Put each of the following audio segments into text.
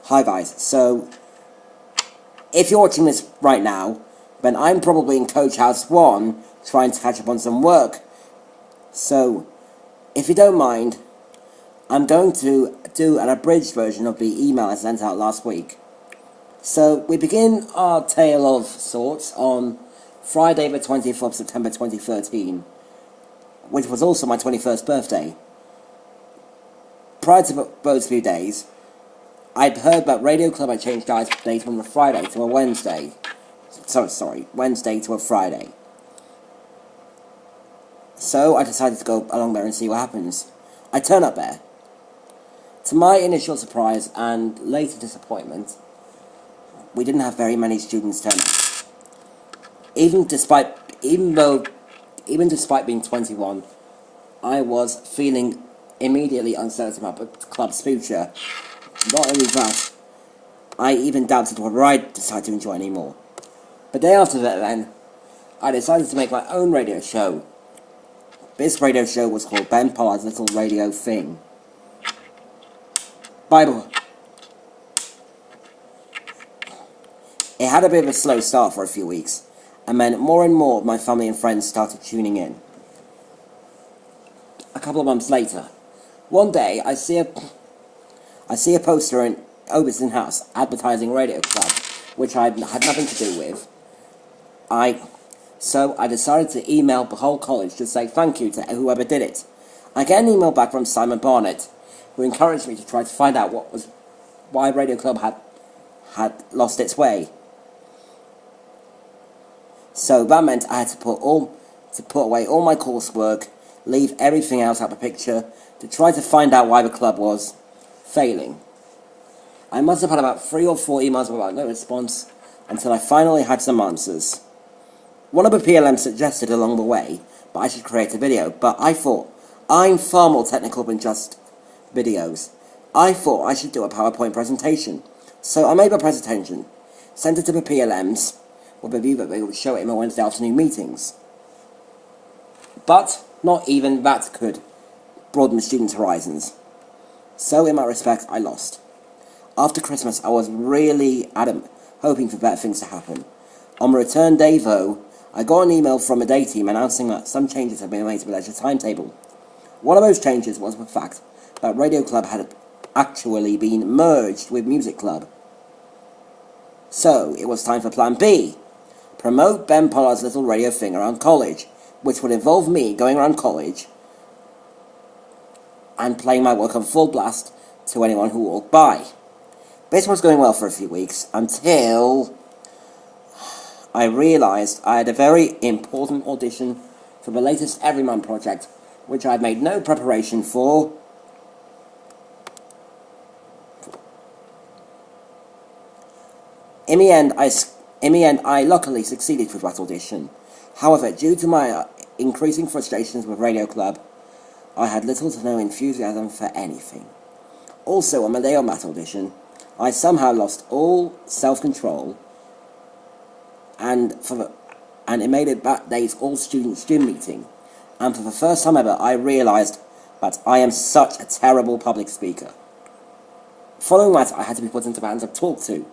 Hi guys, so if you're watching this right now, then I'm probably in Coach House 1 trying to catch up on some work. So, if you don't mind, I'm going to do an abridged version of the email I sent out last week. So, we begin our tale of sorts on Friday the 20th of September 2013, which was also my 21st birthday. Prior to those few days, I'd heard that Radio Club had changed its date from a Friday to a Wednesday. Wednesday to a Friday. So I decided to go along there and see what happens. I turn up there. To my initial surprise and later disappointment, we didn't have very many students turn up. Even despite being 21, I was feeling immediately uncertain about the club's future. Not only that, I even doubted whether I'd decide to enjoy anymore. The day after that then, I decided to make my own radio show. This radio show was called Ben Pollard's Little Radio Thing. Bible. It had a bit of a slow start for a few weeks, and then more and more of my family and friends started tuning in. A couple of months later, one day I see a poster in Overton House advertising Radio Club, which I had nothing to do with. So I decided to email the whole college to say thank you to whoever did it. I get an email back from Simon Barnett, who encouraged me to try to find out why Radio Club had lost its way. So that meant I had to put away all my coursework, leave everything else out of the picture, to try to find out why the club was failing. I must have had about 3 or 4 emails without no response, until I finally had some answers. One of the PLMs suggested along the way that I should create a video, but I thought, I'm far more technical than just videos. I thought I should do a PowerPoint presentation. So I made a presentation, sent it to the PLMs, with a view that they would show it in my Wednesday afternoon meetings. But not even that could broaden the students' horizons. So in that respect, I lost. After Christmas, I was really adamant, hoping for better things to happen. On my return day, though, I got an email from a day team announcing that some changes had been made to the lecture timetable. One of those changes was the fact that Radio Club had actually been merged with Music Club. So, it was time for Plan B. Promote Ben Pollard's Little Radio Thing around college, which would involve me going around college and playing my work on full blast to anyone who walked by. This was going well for a few weeks, until I realised I had a very important audition for the latest Everyman project, which I had made no preparation for. In the end, I luckily succeeded with that audition. However, due to my increasing frustrations with Radio Club, I had little to no enthusiasm for anything. Also, on the day of that audition, I somehow lost all self-control, and it made it that day's all-students gym meeting, and for the first time ever, I realised that I am such a terrible public speaker. Following that, I had to be put into the hands of Talk To.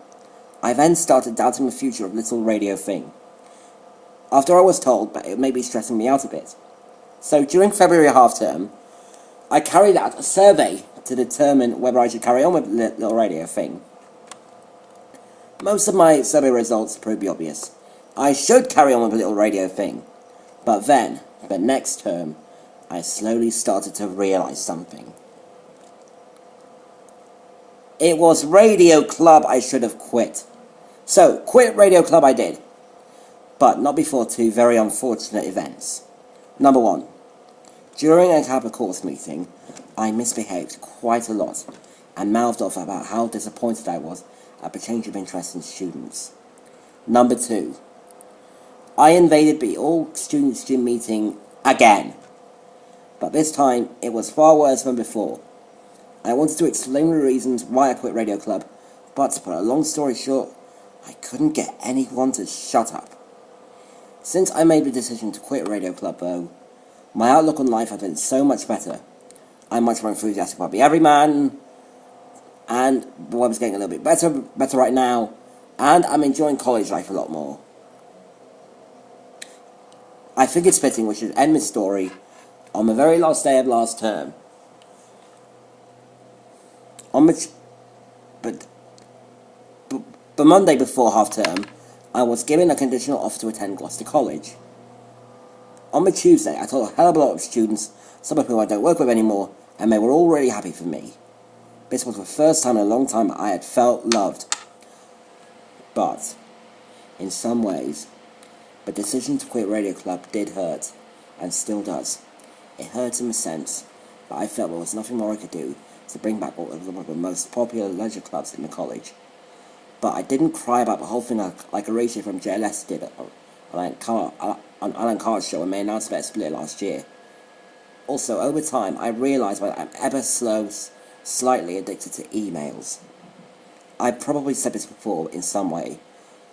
I then started doubting the future of Little Radio Thing, after I was told that it may be stressing me out a bit. So during February half-term, I carried out a survey to determine whether I should carry on with Little Radio Thing. Most of my survey results proved the obvious. I should carry on with Little Radio Thing. But then, the next term, I slowly started to realise something. It was Radio Club I should have quit. So, quit Radio Club I did. But not before 2 very unfortunate events. Number 1. During a Kappa course meeting, I misbehaved quite a lot and mouthed off about how disappointed I was at the change of interest in students. Number 2. I invaded the all-students gym meeting again. But this time, it was far worse than before. I wanted to explain the reasons why I quit Radio Club, but to put a long story short, I couldn't get anyone to shut up. Since I made the decision to quit Radio Club, though, my outlook on life has been so much better. I'm much more enthusiastic about the Everyman, and the weather's getting a little bit better right now, and I'm enjoying college life a lot more. I figured fitting we should end this story on the very last day of last term. On which, but the Monday before half term, I was given a conditional offer to attend Gloucester College. On the Tuesday, I told a hell of a lot of students, some of whom I don't work with anymore, and they were all really happy for me. This was the first time in a long time I had felt loved. But, in some ways, the decision to quit Radio Club did hurt, and still does. It hurt in the sense that I felt there was nothing more I could do to bring back one of the most popular leisure clubs in the college. But I didn't cry about the whole thing like Horatio from JLS did on Alan Carr's show when they announced their split last year. Also, over time, I realised that I'm ever slightly addicted to emails. I probably said this before in some way,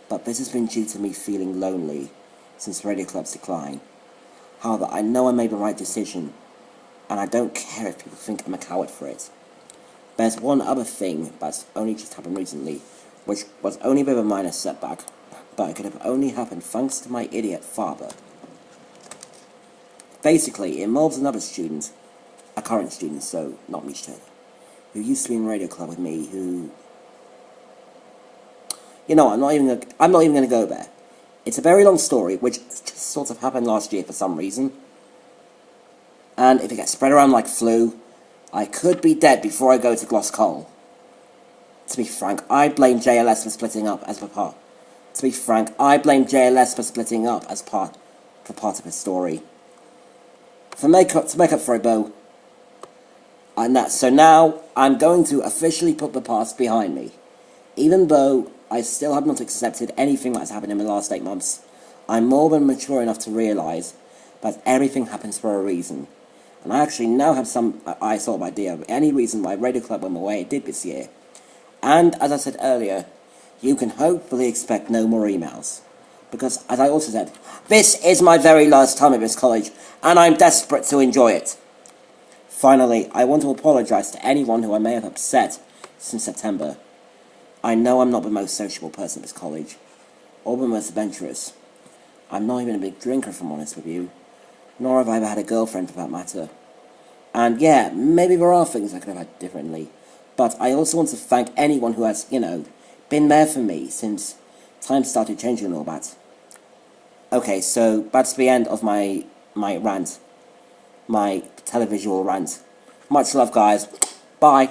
but this has been due to me feeling lonely since Radio Club's decline. However, I know I made the right decision, and I don't care if people think I'm a coward for it. There's one other thing that's only just happened recently, which was only a bit of a minor setback, but it could have only happened thanks to my idiot father. Basically, it involves another student, a current student, so not me, who used to be in Radio Club with me, who... You know, I'm not even going to go there. It's a very long story, which just sort of happened last year for some reason. And if it gets spread around like flu, I could be dead before I go to Gloucester College. To be frank, I blame JLS for splitting up as part. To be frank, I blame JLS for splitting up as part of the story. To make up for it, Bo. So now I'm going to officially put the past behind me. Even though I still have not accepted anything that's happened in the last 8 months, I'm more than mature enough to realise that everything happens for a reason. And I actually now have some sort of idea of any reason why Radio Club went the way it did this year. And, as I said earlier, you can hopefully expect no more emails. Because, as I also said, this is my very last time at this college, and I'm desperate to enjoy it. Finally, I want to apologise to anyone who I may have upset since September. I know I'm not the most sociable person at this college, or the most adventurous. I'm not even a big drinker, if I'm honest with you, nor have I ever had a girlfriend for that matter. And yeah, maybe there are things I could have had differently, but I also want to thank anyone who has, been there for me since times started changing and all that. Okay, so that's the end of my rant. My televisual rant. Much love, guys. Bye.